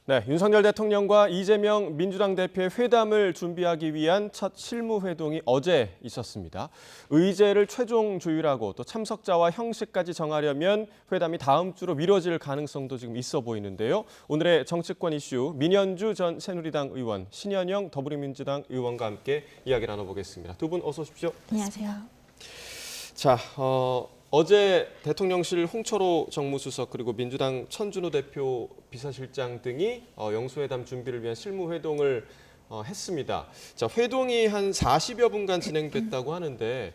네, 윤석열 대통령과 이재명 민주당 대표의 회담을 준비하기 위한 첫 실무회동이 어제 있었습니다. 의제를 최종 조율하고 또 참석자와 형식까지 정하려면 회담이 다음 주로 미뤄질 가능성도 지금 있어 보이는데요. 오늘의 정치권 이슈 민현주 전 새누리당 의원, 신현영 더불어민주당 의원과 함께 이야기 나눠보겠습니다. 두 분 어서 오십시오. 안녕하세요. 자, 어제 대통령실 홍철호 정무수석 그리고 민주당 천준호 대표 비서실장 등이 영수회담 준비를 위한 실무회동을 했습니다. 자, 회동이 한 40여 분간 진행됐다고 하는데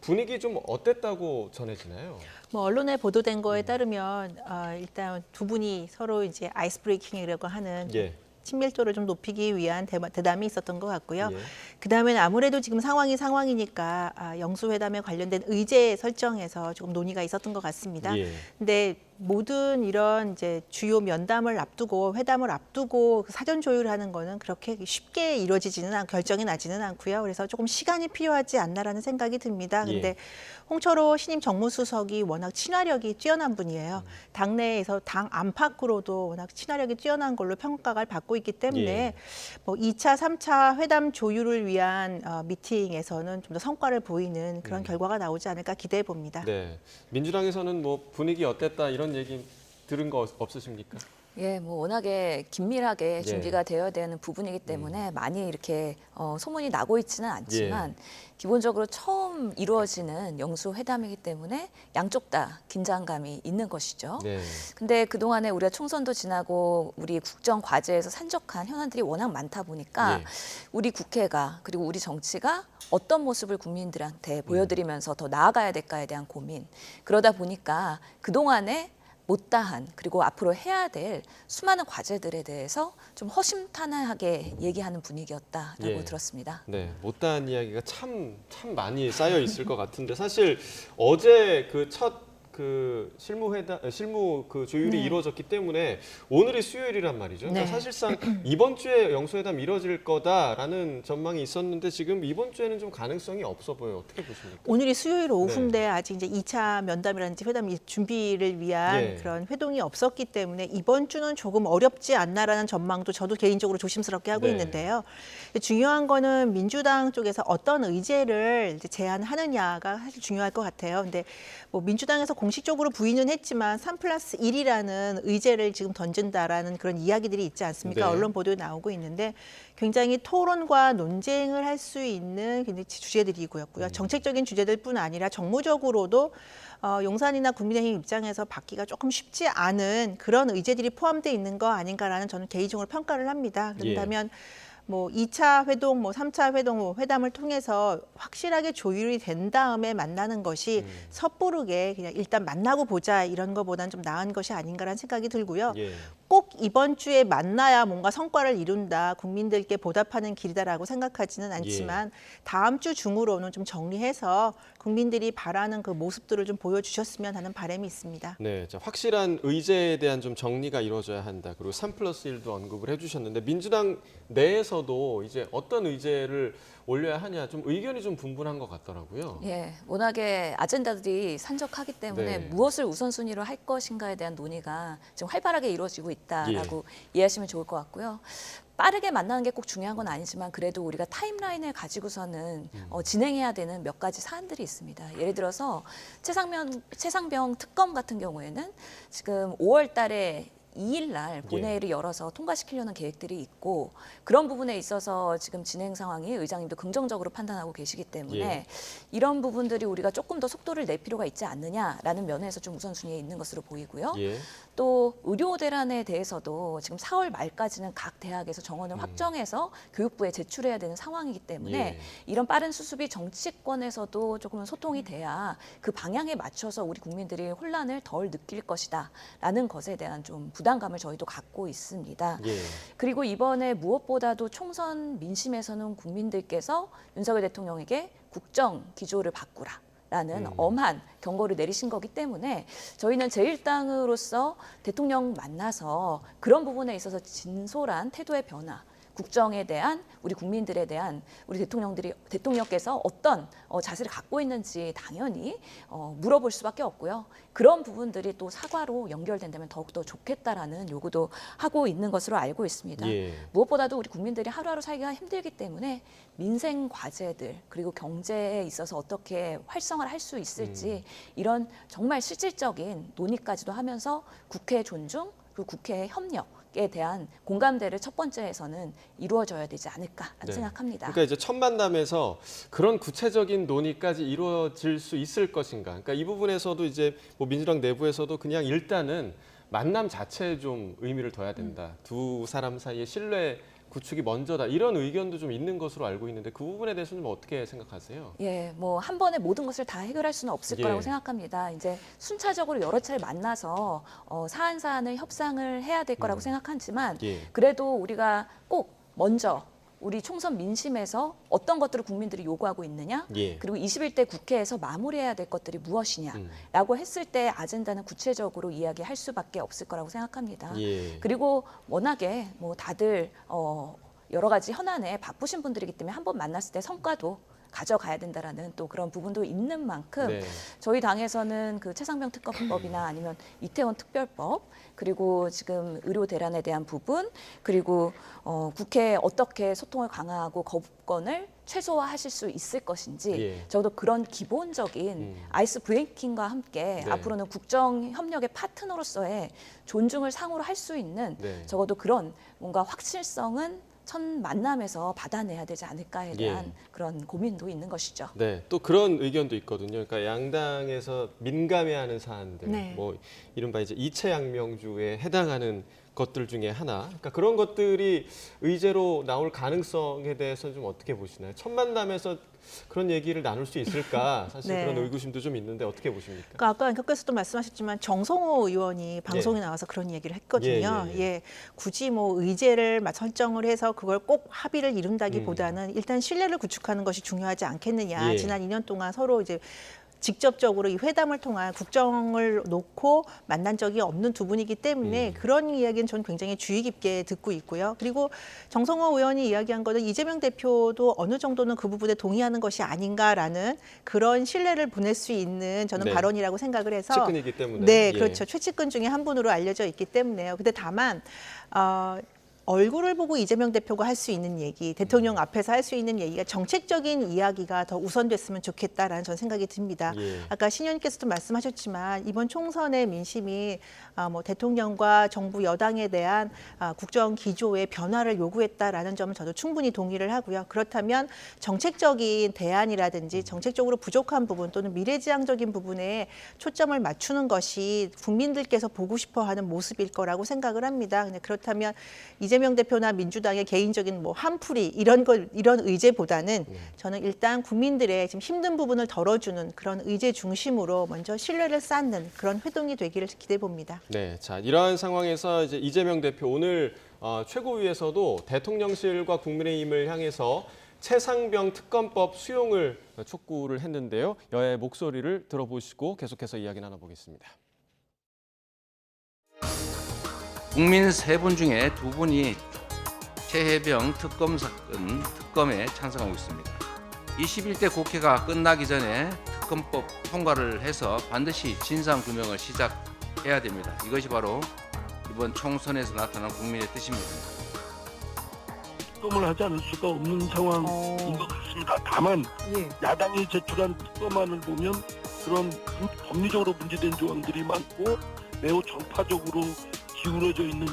분위기 좀 어땠다고 전해지나요? 언론에 보도된 거에 따르면 일단 두 분이 서로 이제 아이스 브레이킹이라고 하는 예. 친밀도를 좀 높이기 위한 대담이 있었던 것 같고요. 예. 그다음에는 아무래도 지금 상황이니까 영수회담에 관련된 의제 설정에서 조금 논의가 있었던 것 같습니다. 예. 근데 모든 이런 이제 주요 면담을 앞두고 회담을 앞두고 사전 조율하는 거는 그렇게 쉽게 이루어지지는 결정이 나지는 않고요. 그래서 조금 시간이 필요하지 않나라는 생각이 듭니다. 근데 예. 홍철호 신임 정무수석이 워낙 친화력이 뛰어난 분이에요. 당내에서 당 안팎으로도 워낙 친화력이 뛰어난 걸로 평가를 받고 있기 때문에 예. 2차, 3차 회담 조율을 위한 미팅에서는 좀 더 성과를 보이는 그런 결과가 나오지 않을까 기대해 봅니다. 네. 민주당에서는 뭐 분위기 어땠다 이런 얘기 들은 거 없으십니까? 예, 워낙에 긴밀하게 예. 준비가 되어야 되는 부분이기 때문에 많이 이렇게 소문이 나고 있지는 않지만 기본적으로 처음 이루어지는 영수회담이기 때문에 양쪽 다 긴장감이 있는 것이죠. 네. 근데 그동안에 우리가 총선도 지나고 우리 국정 과제에서 산적한 현안들이 워낙 많다 보니까 예. 우리 국회가 그리고 우리 정치가 어떤 모습을 국민들한테 보여드리면서 더 나아가야 될까에 대한 고민. 그러다 보니까 그동안에 못다한 그리고 앞으로 해야 될 수많은 과제들에 대해서 좀 허심탄회하게 얘기하는 분위기였다라고 예. 들었습니다. 네, 못다한 이야기가 참 많이 쌓여 있을 것 같은데 사실 어제 그 첫 실무 조율이 이루어졌기 때문에 오늘이 수요일이란 말이죠. 그러니까 네. 사실상 이번 주에 영수회담 이루어질 거다라는 전망이 있었는데 지금 이번 주에는 좀 가능성이 없어 보여요. 어떻게 보십니까? 오늘이 수요일 오후인데 아직 이제 2차 면담이라든지 회담 준비를 위한 예. 그런 회동이 없었기 때문에 이번 주는 조금 어렵지 않나라는 전망도 저도 개인적으로 조심스럽게 하고 네. 있는데요. 중요한 거는 민주당 쪽에서 어떤 의제를 이제 제안하느냐가 사실 중요할 것 같아요. 근데 민주당에서 공식적으로 부인은 했지만 3+1이라는 의제를 지금 던진다라는 그런 이야기들이 있지 않습니까? 네. 언론 보도에 나오고 있는데 굉장히 토론과 논쟁을 할 수 있는 굉장히 주제들이고요. 정책적인 주제들뿐 아니라 정무적으로도 용산이나 국민의힘 입장에서 받기가 조금 쉽지 않은 그런 의제들이 포함되어 있는 거 아닌가라는 저는 개인적으로 평가를 합니다. 그렇다면 2차 회동, 3차 회담을 통해서 확실하게 조율이 된 다음에 만나는 것이 섣부르게 그냥 일단 만나고 보자 이런 거보다는 좀 나은 것이 아닌가라는 생각이 들고요. 예. 꼭 이번 주에 만나야 뭔가 성과를 이룬다, 국민들께 보답하는 길이다라고 생각하지는 않지만 다음 주 중으로는 좀 정리해서 국민들이 바라는 그 모습들을 좀 보여주셨으면 하는 바람이 있습니다. 네, 자, 확실한 의제에 대한 좀 정리가 이루어져야 한다. 그리고 3+1도 언급을 해주셨는데 민주당 내에서도 이제 어떤 의제를 올려야 하냐 좀 의견이 좀 분분한 것 같더라고요. 예, 워낙에 아젠다들이 산적하기 때문에 네. 무엇을 우선순위로 할 것인가에 대한 논의가 지금 활발하게 이루어지고 있다라고 이해하시면 좋을 것 같고요. 빠르게 만나는 게 꼭 중요한 건 아니지만 그래도 우리가 타임라인을 가지고서는 진행해야 되는 몇 가지 사안들이 있습니다. 예를 들어서 최상병 특검 같은 경우에는 지금 5월 달에 2일 날 본회의를 열어서 통과시키려는 계획들이 있고 그런 부분에 있어서 지금 진행 상황이 의장님도 긍정적으로 판단하고 계시기 때문에 이런 부분들이 우리가 조금 더 속도를 낼 필요가 있지 않느냐라는 면에서 좀 우선순위에 있는 것으로 보이고요. 예. 또 의료 대란에 대해서도 지금 4월 말까지는 각 대학에서 정원을 확정해서 교육부에 제출해야 되는 상황이기 때문에 이런 빠른 수습이 정치권에서도 조금은 소통이 돼야 그 방향에 맞춰서 우리 국민들이 혼란을 덜 느낄 것이다라는 것에 대한 좀 부담감을 저희도 갖고 있습니다. 예. 그리고 이번에 무엇보다도 총선 민심에서는 국민들께서 윤석열 대통령에게 국정 기조를 바꾸라. 라는 엄한 경고를 내리신 거기 때문에 저희는 제1당으로서 대통령 만나서 그런 부분에 있어서 진솔한 태도의 변화 국정에 대한 우리 국민들에 대한 우리 대통령께서 어떤 자세를 갖고 있는지 당연히 물어볼 수밖에 없고요. 그런 부분들이 또 사과로 연결된다면 더욱더 좋겠다라는 요구도 하고 있는 것으로 알고 있습니다. 예. 무엇보다도 우리 국민들이 하루하루 살기가 힘들기 때문에 민생 과제들 그리고 경제에 있어서 어떻게 활성화를 할 수 있을지 이런 정말 실질적인 논의까지도 하면서 국회 존중 그리고 국회 협력에 대한 공감대를 첫 번째에서는 이루어져야 되지 않을까 네. 생각합니다. 그러니까 이제 첫 만남에서 그런 구체적인 논의까지 이루어질 수 있을 것인가. 그러니까 이 부분에서도 이제 뭐 민주당 내부에서도 그냥 일단은 만남 자체에 좀 의미를 둬야 된다. 두 사람 사이의 신뢰 구축이 먼저다. 이런 의견도 좀 있는 것으로 알고 있는데 그 부분에 대해서는 뭐 어떻게 생각하세요? 예, 뭐 한 번에 모든 것을 다 해결할 수는 없을 예. 거라고 생각합니다. 이제 순차적으로 여러 차례 만나서 사안을 협상을 해야 될 거라고 생각하지만 예. 그래도 우리가 꼭 먼저 우리 총선 민심에서 어떤 것들을 국민들이 요구하고 있느냐, 예. 그리고 21대 국회에서 마무리해야 될 것들이 무엇이냐라고 했을 때 아젠다는 구체적으로 이야기할 수밖에 없을 거라고 생각합니다. 예. 그리고 워낙에 뭐 다들 여러 가지 현안에 바쁘신 분들이기 때문에 한 번 만났을 때 성과도 가져가야 된다라는 또 그런 부분도 있는 만큼 네. 저희 당에서는 그 최상병 특검법이나 아니면 이태원 특별법 그리고 지금 의료 대란에 대한 부분 그리고 국회에 어떻게 소통을 강화하고 거부권을 최소화하실 수 있을 것인지 예. 적어도 그런 기본적인 아이스 브레이킹과 함께 네. 앞으로는 국정 협력의 파트너로서의 존중을 상호로 할 수 있는 네. 적어도 그런 뭔가 확실성은 첫 만남에서 받아내야 되지 않을까에 대한 예. 그런 고민도 있는 것이죠. 네, 또 그런 의견도 있거든요. 그러니까 양당에서 민감해하는 사안들, 네. 뭐 이른바 이제 이채양명주에 해당하는 것들 중에 하나. 그러니까 그런 것들이 의제로 나올 가능성에 대해서 좀 어떻게 보시나요? 첫 만남에서 그런 얘기를 나눌 수 있을까? 사실 네. 그런 의구심도 좀 있는데 어떻게 보십니까? 그러니까 아까 안경께서도 말씀하셨지만 정성호 의원이 방송에 나와서 그런 얘기를 했거든요. 예. 굳이 뭐 의제를 설정을 해서 그걸 꼭 합의를 이룬다기보다는 일단 신뢰를 구축하는 것이 중요하지 않겠느냐. 예. 지난 2년 동안 서로 이제 직접적으로 이 회담을 통한 국정을 놓고 만난 적이 없는 두 분이기 때문에 그런 이야기는 저는 굉장히 주의 깊게 듣고 있고요. 그리고 정성호 의원이 이야기한 거는 이재명 대표도 어느 정도는 그 부분에 동의하는 것이 아닌가라는 그런 신뢰를 보낼 수 있는 저는 네. 발언이라고 생각을 해서 측근이기 때문에. 네, 예. 그렇죠. 최측근 중에 한 분으로 알려져 있기 때문에요. 근데 다만 얼굴을 보고 이재명 대표가 할 수 있는 얘기, 대통령 앞에서 할 수 있는 얘기가 정책적인 이야기가 더 우선됐으면 좋겠다라는 전 생각이 듭니다. 예. 아까 신 의원께서도 말씀하셨지만 이번 총선의 민심이 뭐 대통령과 정부 여당에 대한 국정 기조의 변화를 요구했다라는 점은 저도 충분히 동의를 하고요. 그렇다면 정책적인 대안이라든지 정책적으로 부족한 부분 또는 미래지향적인 부분에 초점을 맞추는 것이 국민들께서 보고 싶어하는 모습일 거라고 생각을 합니다. 근데 그렇다면 이재명 대표나 민주당의 개인적인 뭐 한풀이 이런 의제보다는 저는 일단 국민들의 지금 힘든 부분을 덜어주는 그런 의제 중심으로 먼저 신뢰를 쌓는 그런 회동이 되기를 기대해 봅니다. 네, 자 이러한 상황에서 이제 이재명 대표 오늘 최고위에서도 대통령실과 국민의힘을 향해서 최상병 특검법 수용을 촉구를 했는데요. 여야의 목소리를 들어보시고 계속해서 이야기 나눠보겠습니다. 국민 세 분 중에 두 분이 최혜병 특검 사건 특검에 찬성하고 있습니다. 21대 국회가 끝나기 전에 특검법 통과를 해서 반드시 진상규명을 시작해야 됩니다. 이것이 바로 이번 총선에서 나타난 국민의 뜻입니다. 특검을 하지 않을 수가 없는 상황인 것 같습니다. 다만 야당이 제출한 특검안을 보면 그런 법리적으로 문제된 조항들이 많고 매우 정파적으로 기울어져 있는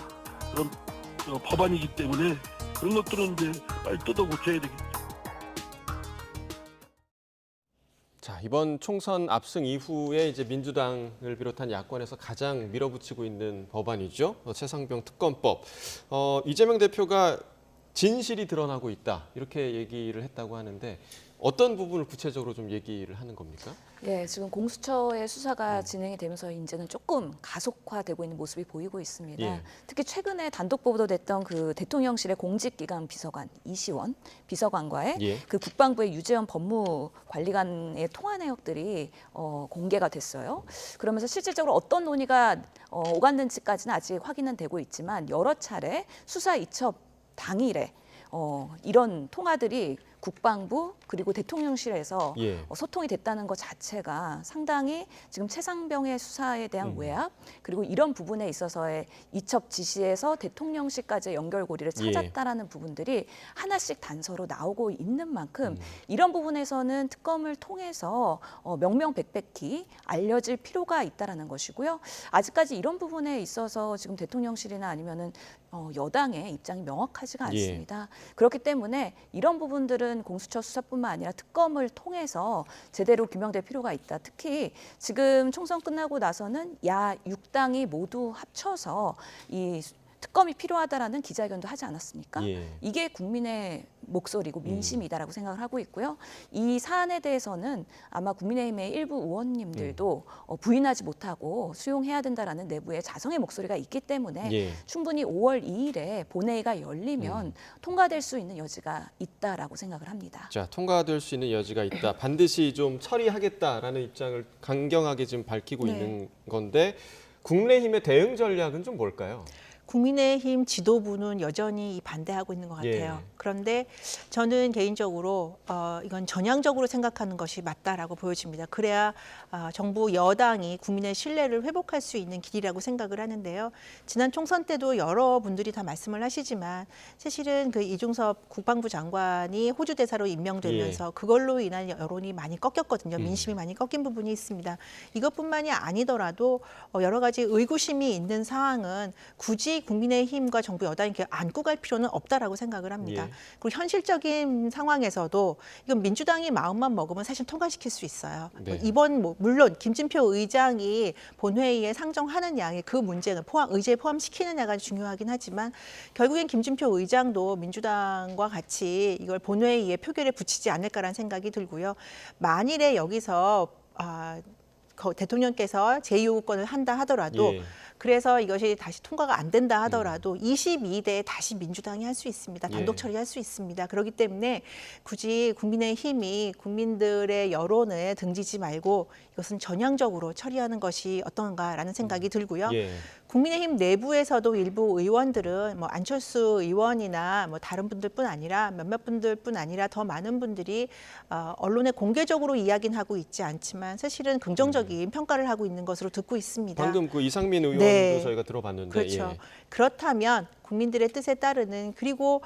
그런 법안이기 때문에 그런 것들은 이제 빨리 뜯어 고쳐야 되겠죠. 자, 이번 총선 압승 이후에 이제 민주당을 비롯한 야권에서 가장 밀어붙이고 있는 법안이죠. 최상병 특검법. 이재명 대표가 진실이 드러나고 있다. 이렇게 얘기를 했다고 하는데 어떤 부분을 구체적으로 좀 얘기를 하는 겁니까? 예, 지금 공수처의 수사가 진행이 되면서 이제는 조금 가속화되고 있는 모습이 보이고 있습니다. 예. 특히 최근에 단독 보도됐던 그 대통령실의 공직기강 비서관 이시원 비서관과의 예. 그 국방부의 유재현 법무관리관의 통화 내역들이 공개가 됐어요. 그러면서 실질적으로 어떤 논의가 오갔는지까지는 아직 확인은 되고 있지만 여러 차례 수사 이첩 당일에 이런 통화들이 국방부 그리고 대통령실에서 예. 소통이 됐다는 것 자체가 상당히 지금 최상병의 수사에 대한 외압 그리고 이런 부분에 있어서의 이첩 지시에서 대통령실까지의 연결고리를 찾았다라는 부분들이 하나씩 단서로 나오고 있는 만큼 이런 부분에서는 특검을 통해서 명명백백히 알려질 필요가 있다라는 것이고요. 아직까지 이런 부분에 있어서 지금 대통령실이나 아니면은 여당의 입장이 명확하지가 않습니다. 그렇기 때문에 이런 부분들은 공수처 수사뿐만 아니라 특검을 통해서 제대로 규명될 필요가 있다. 특히 지금 총선 끝나고 나서는 야 6당이 모두 합쳐서 이 특검이 필요하다라는 기자회견도 하지 않았습니까? 예. 이게 국민의 목소리고 민심이다라고 생각을 하고 있고요. 이 사안에 대해서는 아마 국민의힘의 일부 의원님들도 부인하지 못하고 수용해야 된다라는 내부의 자성의 목소리가 있기 때문에 예. 충분히 5월 2일에 본회의가 열리면 통과될 수 있는 여지가 있다라고 생각을 합니다. 자, 통과될 수 있는 여지가 있다. 반드시 좀 처리하겠다라는 입장을 강경하게 지금 밝히고 네. 있는 건데 국민의힘의 대응 전략은 좀 뭘까요? 국민의힘 지도부는 여전히 반대하고 있는 것 같아요. 예. 그런데 저는 개인적으로 이건 전향적으로 생각하는 것이 맞다라고 보여집니다. 그래야 정부 여당이 국민의 신뢰를 회복할 수 있는 길이라고 생각을 하는데요. 지난 총선 때도 여러분들이 다 말씀을 하시지만 사실은 그 이중섭 국방부 장관이 호주 대사로 임명되면서 그걸로 인한 여론이 많이 꺾였거든요. 민심이 많이 꺾인 부분이 있습니다. 이것뿐만이 아니더라도 여러 가지 의구심이 있는 사항은 굳이 국민의힘과 정부 여당이 이렇게 안고 갈 필요는 없다라고 생각을 합니다. 예. 그리고 현실적인 상황에서도 이건 민주당이 마음만 먹으면 사실 통과시킬 수 있어요. 네. 이번 물론 김진표 의장이 본회의에 상정하는 양의 그 문제는 의제에 포함시키느냐가 중요하긴 하지만 결국엔 김진표 의장도 민주당과 같이 이걸 본회의에 표결에 붙이지 않을까라는 생각이 들고요. 만일에 여기서 대통령께서 제2요구권을 한다 하더라도 예. 그래서 이것이 다시 통과가 안 된다 하더라도 22대에 다시 민주당이 할 수 있습니다. 단독 예. 처리할 수 있습니다. 그렇기 때문에 굳이 국민의힘이 국민들의 여론을 등지지 말고 이것은 전향적으로 처리하는 것이 어떤가라는 생각이 들고요. 예. 국민의힘 내부에서도 일부 의원들은 뭐 안철수 의원이나 뭐 다른 분들뿐 아니라 몇몇 분들뿐 아니라 더 많은 분들이 언론에 공개적으로 이야기는 하고 있지 않지만 사실은 긍정적인 평가를 하고 있는 것으로 듣고 있습니다. 방금 그 이상민 의원도 네. 저희가 들어봤는데 그렇죠. 예. 그렇다면 국민들의 뜻에 따르는 그리고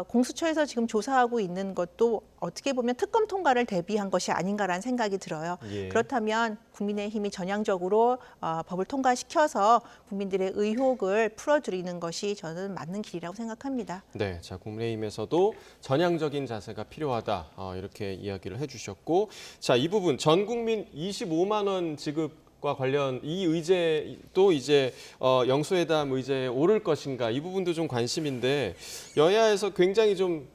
공수처에서 지금 조사하고 있는 것도 어떻게 보면 특검 통과를 대비한 것이 아닌가라는 생각이 들어요. 예. 그렇다면 국민의힘이 전향적으로 법을 통과시켜서 국민들의 의혹을 풀어드리는 것이 저는 맞는 길이라고 생각합니다. 네, 자 국민의힘에서도 전향적인 자세가 필요하다 이렇게 이야기를 해주셨고, 자 이 부분 전 국민 25만 원 지급과 관련 이 의제도 이제 영수회담 의제에 오를 것인가 이 부분도 좀 관심인데 여야에서 굉장히 좀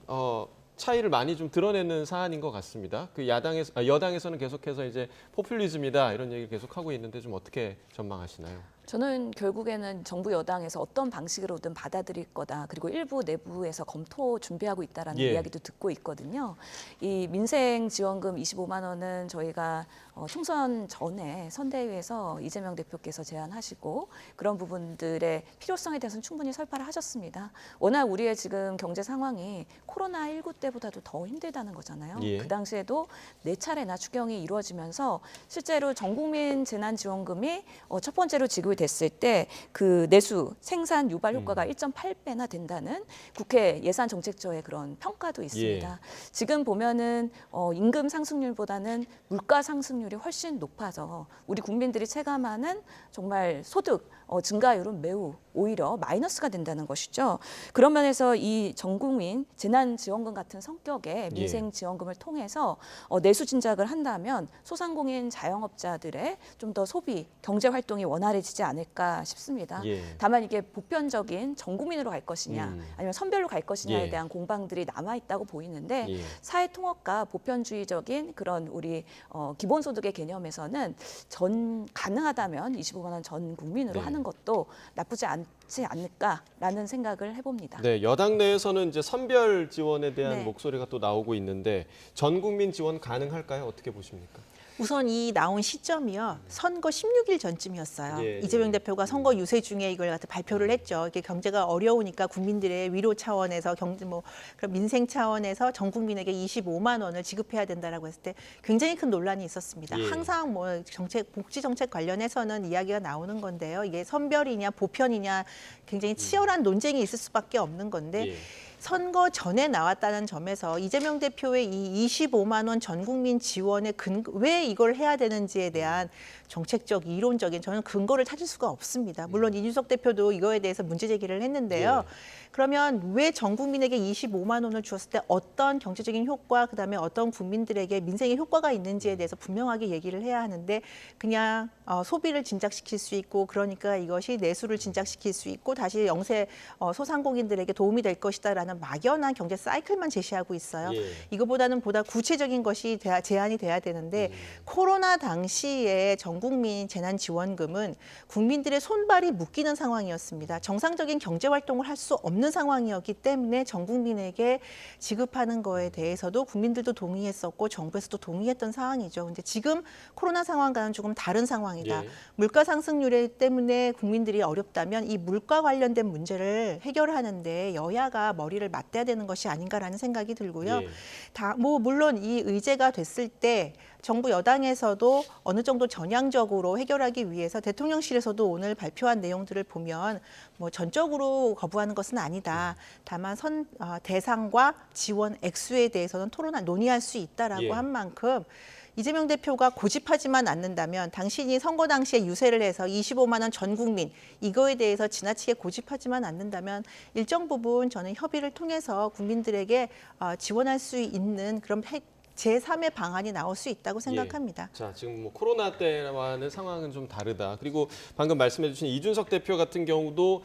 차이를 많이 좀 드러내는 사안인 것 같습니다. 그 여당에서는 계속해서 이제 포퓰리즘이다 이런 얘기를 계속 하고 있는데 좀 어떻게 전망하시나요? 저는 결국에는 정부 여당에서 어떤 방식으로든 받아들일 거다. 그리고 일부 내부에서 검토 준비하고 있다라는 예. 이야기도 듣고 있거든요. 이 민생 지원금 25만 원은 저희가 총선 전에 선대위에서 이재명 대표께서 제안하시고 그런 부분들의 필요성에 대해서는 충분히 설파를 하셨습니다. 워낙 우리의 지금 경제 상황이 코로나19 때보다도 더 힘들다는 거잖아요. 예. 그 당시에도 4차례나 추경이 이루어지면서 실제로 전국민 재난지원금이 첫 번째로 지급이 됐을 때 그 내수 생산 유발 효과가 1.8배나 된다는 국회 예산정책처의 그런 평가도 있습니다. 예. 지금 보면은 임금 상승률보다는 물가 상승률이 훨씬 높아서 우리 국민들이 체감하는 정말 소득 증가율은 매우 오히려 마이너스가 된다는 것이죠. 그런 면에서 이 전국민 재난지원금 같은 성격의 민생지원금을 통해서 내수 진작을 한다면 소상공인 자영업자들의 좀 더 소비, 경제활동이 원활해지지 않을까 싶습니다. 예. 다만 이게 보편적인 전 국민으로 갈 것이냐 아니면 선별로 갈 것이냐에 예. 대한 공방들이 남아있다고 보이는데 예. 사회통합과 보편주의적인 그런 우리 기본소득의 개념에서는 가능하다면 25만 원 전 국민으로 네. 하는 것도 나쁘지 않지 않을까라는 생각을 해봅니다. 네, 여당 내에서는 이제 선별 지원에 대한 네. 목소리가 또 나오고 있는데 전 국민 지원 가능할까요? 어떻게 보십니까? 우선 이 나온 시점이요. 선거 16일 전쯤이었어요. 예, 이재명 예. 대표가 선거 유세 중에 이걸 갖다 발표를 했죠. 이게 경제가 어려우니까 국민들의 위로 차원에서 그런 민생 차원에서 전 국민에게 25만 원을 지급해야 된다라고 했을 때 굉장히 큰 논란이 있었습니다. 예. 항상 복지 정책 관련해서는 이야기가 나오는 건데요. 이게 선별이냐 보편이냐 굉장히 치열한 논쟁이 있을 수밖에 없는 건데 예. 선거 전에 나왔다는 점에서 이재명 대표의 이 25만 원 전 국민 지원의 왜 이걸 해야 되는지에 대한 정책적, 이론적인 저는 근거를 찾을 수가 없습니다. 물론 이준석 대표도 이거에 대해서 문제 제기를 했는데요. 그러면 왜 전 국민에게 25만 원을 주었을 때 어떤 경제적인 효과, 그다음에 어떤 국민들에게 민생의 효과가 있는지에 대해서 분명하게 얘기를 해야 하는데 그냥 소비를 진작시킬 수 있고 그러니까 이것이 내수를 진작시킬 수 있고 다시 영세 소상공인들에게 도움이 될 것이다라는 막연한 경제 사이클만 제시하고 있어요. 예. 이거보다는 보다 구체적인 것이 제안이 돼야 되는데 코로나 당시에 전 국민 재난지원금은 국민들의 손발이 묶이는 상황이었습니다. 정상적인 경제 활동을 할 수 없는 상황이었기 때문에 전 국민에게 지급하는 거에 대해서도 국민들도 동의했었고 정부에서도 동의했던 상황이죠. 근데 지금 코로나 상황과는 조금 다른 상황이다. 예. 물가 상승률 때문에 국민들이 어렵다면 이 물가 관련된 문제를 해결하는데 여야가 머리를 맞대야 되는 것이 아닌가라는 생각이 들고요. 예. 물론 이 의제가 됐을 때 정부 여당에서도 어느 정도 전향적으로 해결하기 위해서 대통령실에서도 오늘 발표한 내용들을 보면 전적으로 거부하는 것은 아니다. 다만 대상과 지원 액수에 대해서는 논의할 수 있다라고 예. 한 만큼 이재명 대표가 고집하지만 않는다면 당신이 선거 당시에 유세를 해서 25만 원 전 국민 이거에 대해서 지나치게 고집하지만 않는다면 일정 부분 저는 협의를 통해서 국민들에게 지원할 수 있는 그런 제3의 방안이 나올 수 있다고 생각합니다. 예. 자, 지금 코로나 때와는 상황은 좀 다르다. 그리고 방금 말씀해 주신 이준석 대표 같은 경우도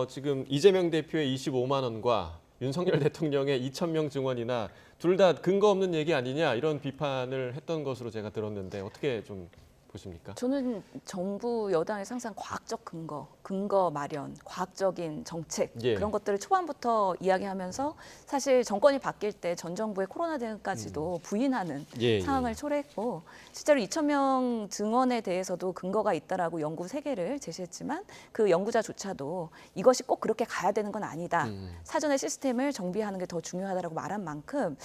지금 이재명 대표의 25만 원과 윤석열 대통령의 2,000명 증원이나 둘 다 근거 없는 얘기 아니냐 이런 비판을 했던 것으로 제가 들었는데 어떻게 좀 보십니까? 저는 정부 여당에서 항상 과학적 근거 마련, 과학적인 정책 예. 그런 것들을 초반부터 이야기하면서 사실 정권이 바뀔 때 전 정부의 코로나 대응까지도 부인하는 예, 상황을 예. 초래했고 실제로 2,000명 증원에 대해서도 근거가 있다라고 연구 3개를 제시했지만 그 연구자조차도 이것이 꼭 그렇게 가야 되는 건 아니다. 사전에 시스템을 정비하는 게 더 중요하다라고 말한 만큼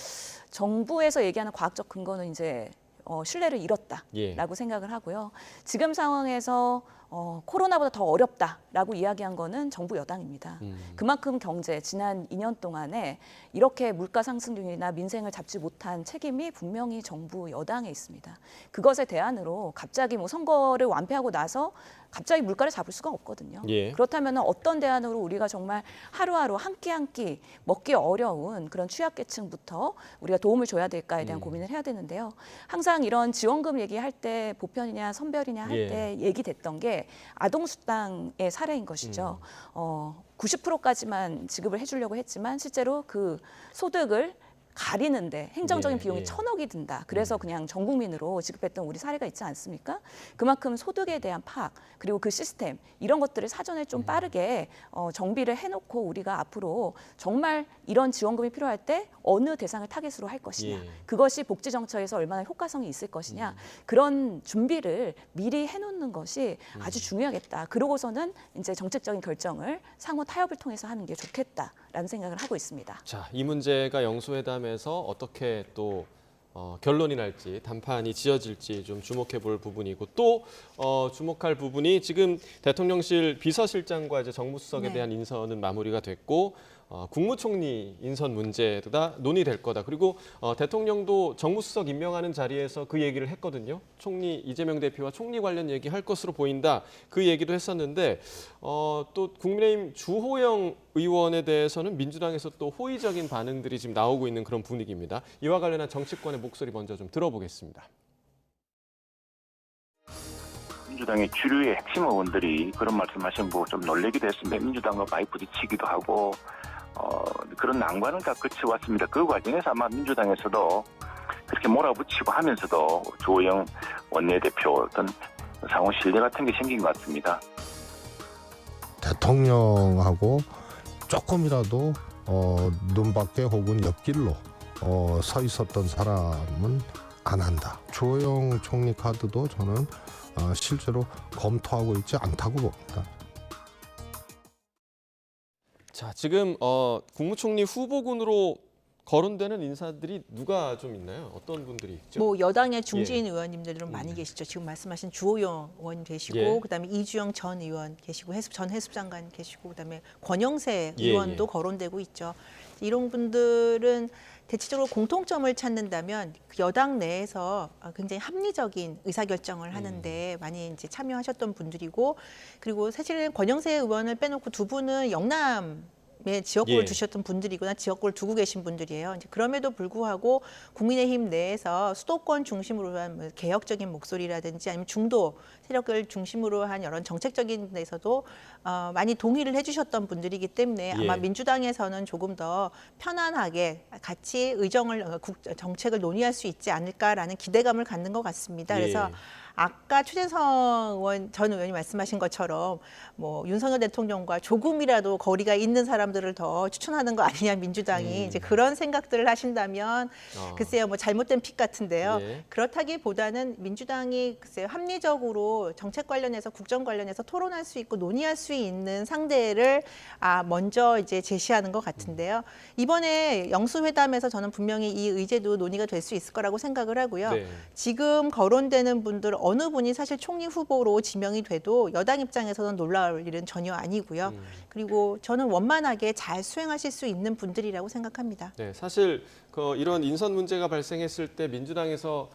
정부에서 얘기하는 과학적 근거는 이제 신뢰를 잃었다라고 예. 생각을 하고요. 지금 상황에서 코로나보다 더 어렵다라고 이야기한 거는 정부 여당입니다. 그만큼 경제 지난 2년 동안에 이렇게 물가 상승률이나 민생을 잡지 못한 책임이 분명히 정부 여당에 있습니다. 그것에 대안으로 갑자기 선거를 완패하고 나서 갑자기 물가를 잡을 수가 없거든요. 예. 그렇다면 어떤 대안으로 우리가 정말 하루하루 한 끼 한 끼 먹기 어려운 그런 취약계층부터 우리가 도움을 줘야 될까에 대한 고민을 해야 되는데요. 항상 이런 지원금 얘기할 때 보편이냐 선별이냐 할 예. 때 얘기됐던 게 아동수당의 사례인 것이죠. 90%까지만 지급을 해주려고 했지만 실제로 그 소득을 가리는데 행정적인 예, 비용이 예. 1,000억이 든다. 그래서 그냥 전 국민으로 지급했던 우리 사례가 있지 않습니까? 그만큼 소득에 대한 파악 그리고 그 시스템 이런 것들을 사전에 좀 빠르게 정비를 해놓고 우리가 앞으로 정말 이런 지원금이 필요할 때 어느 대상을 타겟으로 할 것이냐. 예. 그것이 복지정책에서 얼마나 효과성이 있을 것이냐. 그런 준비를 미리 해놓는 것이 아주 중요하겠다. 그러고서는 이제 정책적인 결정을 상호 타협을 통해서 하는 게 좋겠다라는 생각을 하고 있습니다. 자, 이 문제가 영수회담에서 어떻게 또 결론이 날지 단판이 지어질지 좀 주목해 볼 부분이고 또 주목할 부분이 지금 대통령실 비서실장과 이제 정무수석에 네. 대한 인선은 마무리가 됐고 국무총리 인선 문제도 다 논의될 거다. 그리고 대통령도 정무수석 임명하는 자리에서 그 얘기를 했거든요. 총리 이재명 대표와 총리 관련 얘기할 것으로 보인다. 그 얘기도 했었는데 또 국민의힘 주호영 의원에 대해서는 민주당에서 또 호의적인 반응들이 지금 나오고 있는 그런 분위기입니다. 이와 관련한 정치권의 목소리 먼저 좀 들어보겠습니다. 민주당의 주류의 핵심 의원들이 그런 말씀하신 거 좀 놀라기도 했습니다. 민주당과 많이 부딪히기도 하고 그런 난관을 다 거쳐왔습니다. 그 과정에서 아마 민주당에서도 그렇게 몰아붙이고 하면서도 주호영 원내대표 어떤 상호 신뢰 같은 게 생긴 것 같습니다. 대통령하고 조금이라도 눈밖에 혹은 옆길로 서 있었던 사람은 안 한다. 주호영 총리 카드도 저는 실제로 검토하고 있지 않다고 봅니다. 자, 지금 국무총리 후보군으로 거론되는 인사들이 누가 좀 있나요? 어떤 분들이 있죠? 뭐 여당의 중진 의원님들은 많이 계시죠. 지금 말씀하신 주호영 의원 계시고, 예. 그다음에 이주영 전 의원 계시고, 전 해수장관 계시고, 그다음에 권영세 예, 의원도 예. 거론되고 있죠. 이런 분들은 대체적으로 공통점을 찾는다면 여당 내에서 굉장히 합리적인 의사결정을 하는데 많이 이제 참여하셨던 분들이고, 그리고 사실은 권영세 의원을 빼놓고 두 분은 영남 지역구를 예. 두셨던 분들이거나 지역구를 두고 계신 분들이에요. 이제 그럼에도 불구하고 국민의힘 내에서 수도권 중심으로 한 뭐 개혁적인 목소리라든지 아니면 중도 세력을 중심으로 한 이런 정책적인 데서도 많이 동의를 해주셨던 분들이기 때문에 아마 예. 민주당에서는 조금 더 편안하게 같이 정책을 논의할 수 있지 않을까라는 기대감을 갖는 것 같습니다. 그래서 예. 아까 최재성 전 의원이 말씀하신 것처럼 뭐 윤석열 대통령과 조금이라도 거리가 있는 사람들을 더 추천하는 거 아니냐 민주당이 이제 그런 생각들을 하신다면 글쎄요 뭐 잘못된 픽 같은데요. 예. 그렇다기보다는 민주당이 글쎄요 합리적으로 정책 관련해서 국정 관련해서 토론할 수 있고 논의할 수 있는 상대를 먼저 이제 제시하는 것 같은데요. 이번에 영수회담에서 저는 분명히 이 의제도 논의가 될 수 있을 거라고 생각을 하고요. 네. 지금 거론되는 분들 어느 분이 사실 총리 후보로 지명이 돼도 여당 입장에서는 놀라울 일은 전혀 아니고요. 그리고 저는 원만하게 잘 수행하실 수 있는 분들이라고 생각합니다. 네, 사실 이런 인선 문제가 발생했을 때 민주당에서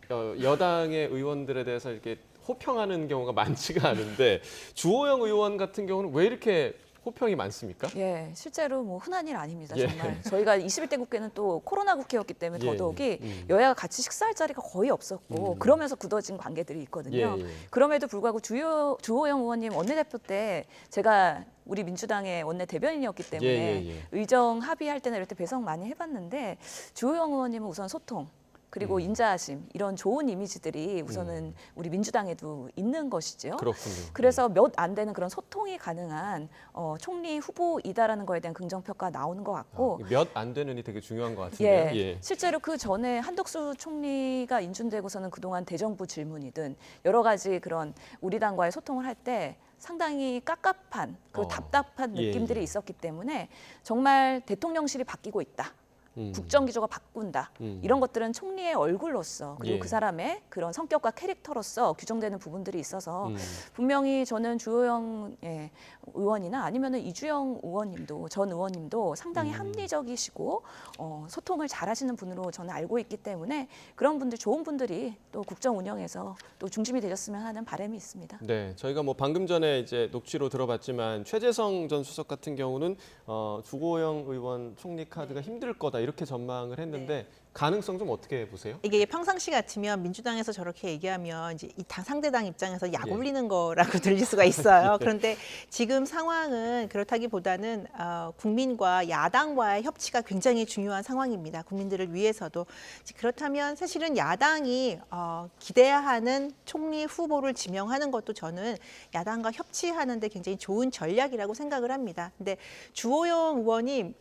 여당의 의원들에 대해서 이렇게 호평하는 경우가 많지가 않은데 주호영 의원 같은 경우는 왜 이렇게 호평이 많습니까? 예, 실제로 뭐 흔한 일 아닙니다. 예. 정말 저희가 21대 국회는 또 코로나 국회였기 때문에 예, 더더욱이 여야가 같이 식사할 자리가 거의 없었고 그러면서 굳어진 관계들이 있거든요. 예, 예. 그럼에도 불구하고 주호영 의원님 원내대표 때 제가 우리 민주당의 원내 대변인이었기 때문에 예. 의정 합의할 때나 이럴 때 배석 많이 해봤는데 주호영 의원님은 우선 소통 그리고 인자하심 이런 좋은 이미지들이 우선은 우리 민주당에도 있는 것이죠. 그렇군요. 그래서 몇 안 되는 그런 소통이 가능한 총리 후보이다라는 거에 대한 긍정평가 나오는 것 같고 몇 안 되는이 되게 중요한 것 같은데요. 예. 실제로 그 전에 한덕수 총리가 인준되고서는 그동안 대정부 질문이든 여러 가지 그런 우리 당과의 소통을 할 때 상당히 깝깝한 그리고 답답한 예, 느낌들이 예. 있었기 때문에 정말 대통령실이 바뀌고 있다. 국정기조가 바꾼다. 이런 것들은 총리의 얼굴로서 그리고 예. 그 사람의 그런 성격과 캐릭터로서 규정되는 부분들이 있어서 분명히 저는 주호영 의원이나 아니면은 이주영 의원님도 전 의원님도 상당히 합리적이시고 소통을 잘하시는 분으로 저는 알고 있기 때문에 그런 분들 좋은 분들이 또 국정 운영에서 또 중심이 되셨으면 하는 바람이 있습니다. 네, 저희가 뭐 방금 전에 이제 녹취로 들어봤지만 최재성 전 수석 같은 경우는 주호영 의원 총리 카드가 힘들 거다 이렇게 전망을 했는데 가능성 좀 어떻게 보세요? 이게 평상시 같으면 민주당에서 저렇게 얘기하면 이제 이 상대당 입장에서 약 예. 올리는 거라고 들릴 수가 있어요. 그런데 지금 상황은 그렇다기보다는 국민과 야당과의 협치가 굉장히 중요한 상황입니다. 국민들을 위해서도. 그렇다면 사실은 야당이 기대하는 총리 후보를 지명하는 것도 저는 야당과 협치하는 데 굉장히 좋은 전략이라고 생각을 합니다. 근데 주호영 의원이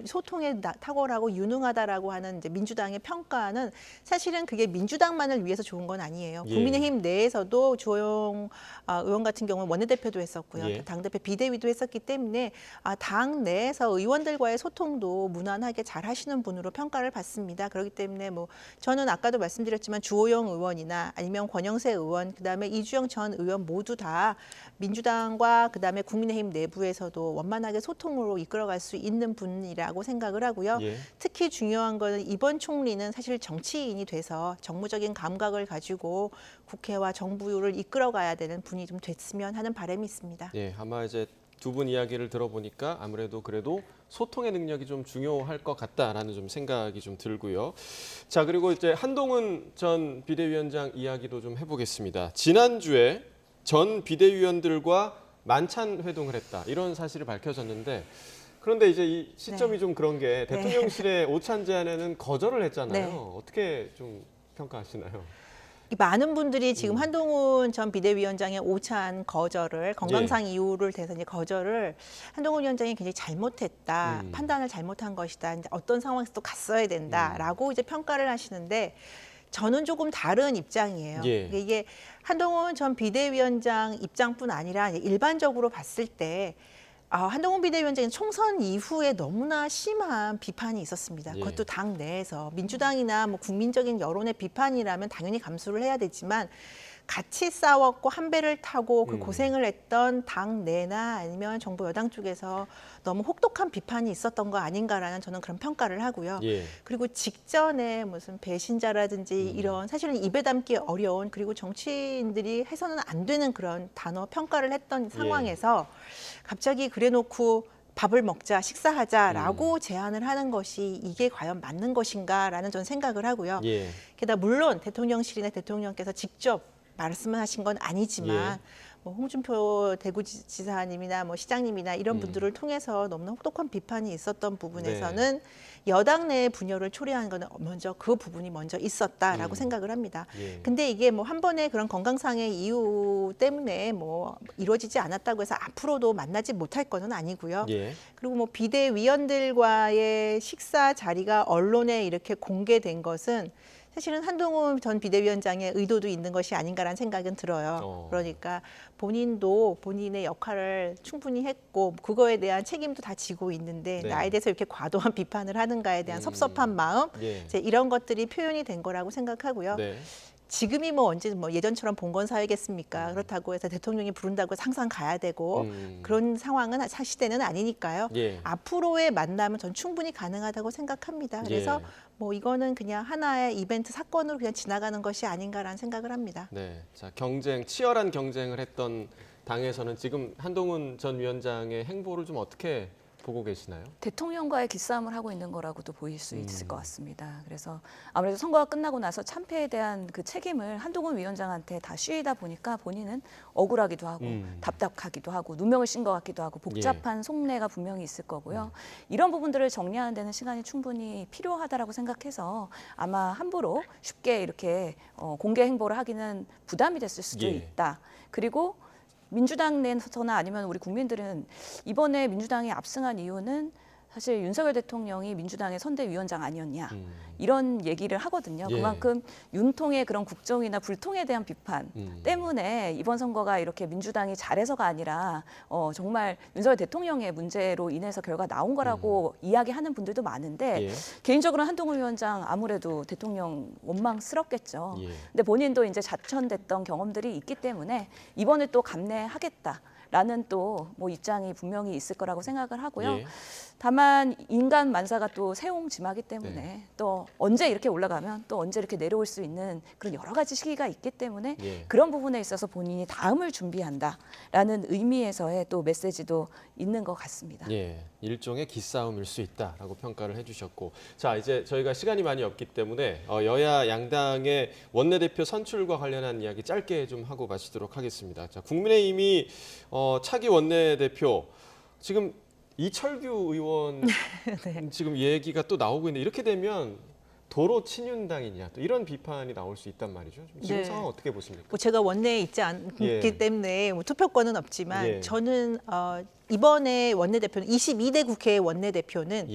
소통에 탁월하고 유능하다라고 하는 이제 민주당의 평가는 사실은 그게 민주당만을 위해서 좋은 건 아니에요. 예. 국민의힘 내에서도 주호영 의원 같은 경우는 원내대표도 했었고요. 예. 당대표 비대위도 했었기 때문에 당 내에서 의원들과의 소통도 무난하게 잘 하시는 분으로 평가를 받습니다. 그렇기 때문에 뭐 저는 아까도 말씀드렸지만 주호영 의원이나 아니면 권영세 의원, 그다음에 이주영 전 의원 모두 다 민주당과 그다음에 국민의힘 내부에서도 원만하게 소통으로 이끌어갈 수 있는 분이라고 생각을 하고요. 예. 특히 중요한 거는 이번 총리는 사실 정치인이 돼서 정무적인 감각을 가지고 국회와 정부를 이끌어가야 되는 분이 좀 됐으면 하는 바람이 있습니다. 예, 아마 이제 두 분 이야기를 들어보니까 아무래도 그래도 소통의 능력이 좀 중요할 것 같다라는 좀 생각이 좀 들고요. 자, 그리고 이제 한동훈 전 비대위원장 이야기도 좀 해보겠습니다. 지난주에 전 비대위원들과 만찬 회동을 했다 이런 사실이 밝혀졌는데 그런데 이제 이 시점이 좀 그런 게 대통령실의 오찬 제안에는 거절을 했잖아요. 네. 어떻게 좀 평가하시나요? 많은 분들이 지금 한동훈 전 비대위원장의 오찬 거절을 건강상 이유를 대서 이제 거절을 한동훈 위원장이 굉장히 잘못했다, 판단을 잘못한 것이다, 이제 어떤 상황에서 또 갔어야 된다라고 이제 평가를 하시는데 저는 조금 다른 입장이에요. 이게 한동훈 전 비대위원장 입장뿐 아니라 일반적으로 봤을 때 한동훈 비대위원장은 총선 이후에 너무나 심한 비판이 있었습니다. 그것도 당 내에서 민주당이나 뭐 국민적인 여론의 비판이라면 당연히 감수를 해야 되지만 같이 싸웠고 한 배를 타고 그 고생을 했던 당 내나 아니면 정부 여당 쪽에서 너무 혹독한 비판이 있었던 거 아닌가라는 저는 그런 평가를 하고요. 그리고 직전에 무슨 배신자라든지 이런 사실은 입에 담기 어려운 그리고 정치인들이 해서는 안 되는 그런 단어 평가를 했던 상황에서 갑자기 그래놓고 밥을 먹자, 식사하자라고 제안을 하는 것이 이게 과연 맞는 것인가라는 저는 생각을 하고요. 게다가 물론 대통령실이나 대통령께서 직접 말씀을 하신 건 아니지만 뭐 홍준표 대구지사님이나 뭐 시장님이나 이런 분들을 통해서 너무나 혹독한 비판이 있었던 부분에서는 여당 내의 분열을 초래한 거는 먼저 그 부분이 먼저 있었다라고 생각을 합니다. 근데 이게 뭐 한 번의 그런 건강상의 이유 때문에 뭐 이루어지지 않았다고 해서 앞으로도 만나지 못할 거는 아니고요. 그리고 뭐 비대위원들과의 식사 자리가 언론에 이렇게 공개된 것은 사실은 한동훈 전 비대위원장의 의도도 있는 것이 아닌가라는 생각은 들어요. 그러니까 본인도 본인의 역할을 충분히 했고 그거에 대한 책임도 다 지고 있는데 나에 대해서 이렇게 과도한 비판을 하는가에 대한 섭섭한 마음 이제 이런 것들이 표현이 된 거라고 생각하고요. 지금이 뭐 언제 뭐 예전처럼 봉건 사회겠습니까? 그렇다고 해서 대통령이 부른다고 해서 항상 가야 되고 그런 상황은 시대는 아니니까요. 앞으로의 만남은 전 충분히 가능하다고 생각합니다. 그래서 뭐 이거는 그냥 하나의 이벤트 사건으로 그냥 지나가는 것이 아닌가라는 생각을 합니다. 자, 치열한 경쟁을 했던 당에서는 지금 한동훈 전 위원장의 행보를 좀 어떻게 보고 계시나요? 대통령과의 기싸움을 하고 있는 거라고도 보일 수 있을 것 같습니다. 그래서 아무래도 선거가 끝나고 나서 참패에 대한 그 책임을 한동훈 위원장한테 다 씌이다 보니까 본인은 억울하기도 하고 답답하기도 하고 누명을 씌인 것 같기도 하고 복잡한 속내가 분명히 있을 거고요. 이런 부분들을 정리하는 데는 시간이 충분히 필요하다라고 생각해서 아마 함부로 쉽게 이렇게 공개 행보를 하기는 부담이 됐을 수도 있다. 그리고 민주당 내에서나 아니면 우리 국민들은 이번에 민주당이 압승한 이유는 사실 윤석열 대통령이 민주당의 선대위원장 아니었냐 이런 얘기를 하거든요. 그만큼 윤통의 그런 국정이나 불통에 대한 비판 때문에 이번 선거가 이렇게 민주당이 잘해서가 아니라 정말 윤석열 대통령의 문제로 인해서 결과가 나온 거라고 이야기하는 분들도 많은데 개인적으로 한동훈 위원장 아무래도 대통령 원망스럽겠죠. 근데 본인도 이제 자천됐던 경험들이 있기 때문에 이번에 또 감내하겠다. 라는 또 뭐 입장이 분명히 있을 거라고 생각을 하고요. 다만 인간 만사가 또 새옹지마기 때문에 또 언제 이렇게 올라가면 또 언제 이렇게 내려올 수 있는 그런 여러 가지 시기가 있기 때문에 그런 부분에 있어서 본인이 다음을 준비한다라는 의미에서의 또 메시지도 있는 것 같습니다. 일종의 기싸움일 수 있다라고 평가를 해주셨고, 자 이제 저희가 시간이 많이 없기 때문에 여야 양당의 원내대표 선출과 관련한 이야기 짧게 좀 하고 마치도록 하겠습니다. 자, 국민의힘이 차기 원내대표 지금 이철규 의원 지금 얘기가 또 나오고 있는데 이렇게 되면 도로 친윤당이냐 또 이런 비판이 나올 수 있단 말이죠. 지금 상황 어떻게 보십니까? 뭐 제가 원내에 있지 않기 때문에 뭐 투표권은 없지만 저는 이번에 원내대표는 22대 국회의 원내대표는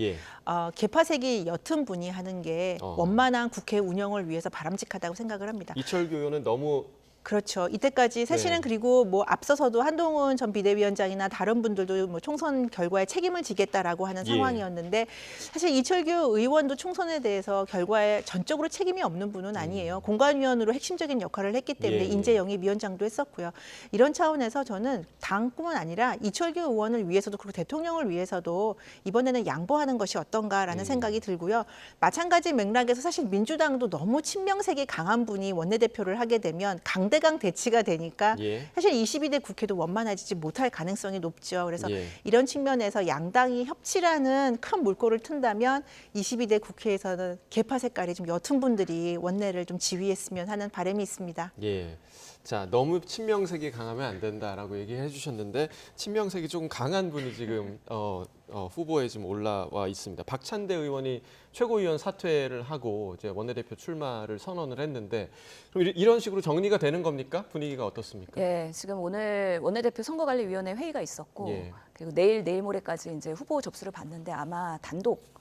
개파색이 옅은 분이 하는 게 원만한 국회 운영을 위해서 바람직하다고 생각을 합니다. 이철규 의원은 너무 그렇죠. 이때까지 사실은 그리고 뭐 앞서서도 한동훈 전 비대위원장이나 다른 분들도 뭐 총선 결과에 책임을 지겠다라고 하는 상황이었는데 사실 이철규 의원도 총선에 대해서 결과에 전적으로 책임이 없는 분은 아니에요. 공관위원으로 핵심적인 역할을 했기 때문에 인재영입위원장도 했었고요. 이런 차원에서 저는 당뿐만 아니라 이철규 의원을 위해서도 그리고 대통령을 위해서도 이번에는 양보하는 것이 어떤가라는 생각이 들고요. 마찬가지 맥락에서 사실 민주당도 너무 친명색이 강한 분이 원내대표를 하게 되면 강대강 대치가 되니까 사실 22대 국회도 원만해지지 못할 가능성이 높죠. 그래서 이런 측면에서 양당이 협치라는 큰 물꼬를 튼다면 22대 국회에서는 개파 색깔이 좀 옅은 분들이 원내를 좀 지휘했으면 하는 바람이 있습니다. 자, 너무 친명색이 강하면 안 된다라고 얘기해 주셨는데 친명색이 조금 강한 분이 지금 후보에 지금 올라와 있습니다. 박찬대 의원이 최고위원 사퇴를 하고 이제 원내대표 출마를 선언을 했는데 그럼 이런 식으로 정리가 되는 겁니까? 분위기가 어떻습니까? 예, 지금 오늘 원내대표 선거관리위원회 회의가 있었고 예. 그리고 내일 모레까지 이제 후보 접수를 받는데 아마 단독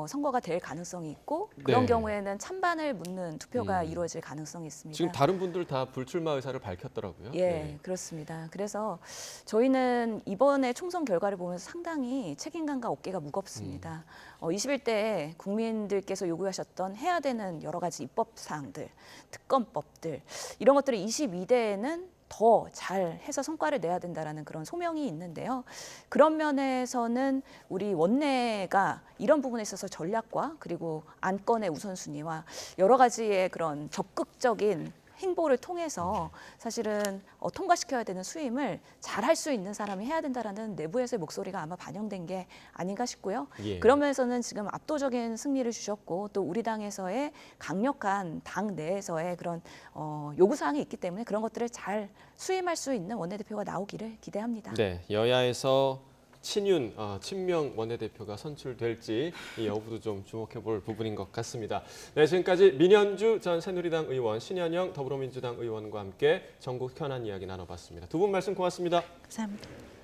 선거가 될 가능성이 있고 그런 네. 경우에는 찬반을 묻는 투표가 이루어질 가능성이 있습니다. 지금 다른 분들 다 불출마 의사를 밝혔더라고요. 예, 네. 그렇습니다. 그래서 저희는 이번에 총선 결과를 보면서 상당히 책임감과 어깨가 무겁습니다. 21대에 국민들께서 요구하셨던 해야 되는 여러 가지 입법 사항들, 특검법들 이런 것들을 22대에는 더 잘해서 성과를 내야 된다라는 그런 소명이 있는데요. 그런 면에서는 우리 원내가 이런 부분에 있어서 전략과 그리고 안건의 우선순위와 여러 가지의 그런 적극적인 행보를 통해서 사실은 통과시켜야 되는 수임을 잘 할 수 있는 사람이 해야 된다라는 내부에서의 목소리가 아마 반영된 게 아닌가 싶고요. 예. 그런 면에서는 지금 압도적인 승리를 주셨고 또 우리 당에서의 강력한 당 내에서의 그런 요구사항이 있기 때문에 그런 것들을 잘 수임할 수 있는 원내대표가 나오기를 기대합니다. 네, 여야에서 친명 원내대표가 선출될지 이 여부도 좀 주목해볼 부분인 것 같습니다. 네, 지금까지 민현주 전 새누리당 의원, 신현영 더불어민주당 의원과 함께 전국 현안 이야기 나눠봤습니다. 두 분 말씀 고맙습니다. 감사합니다.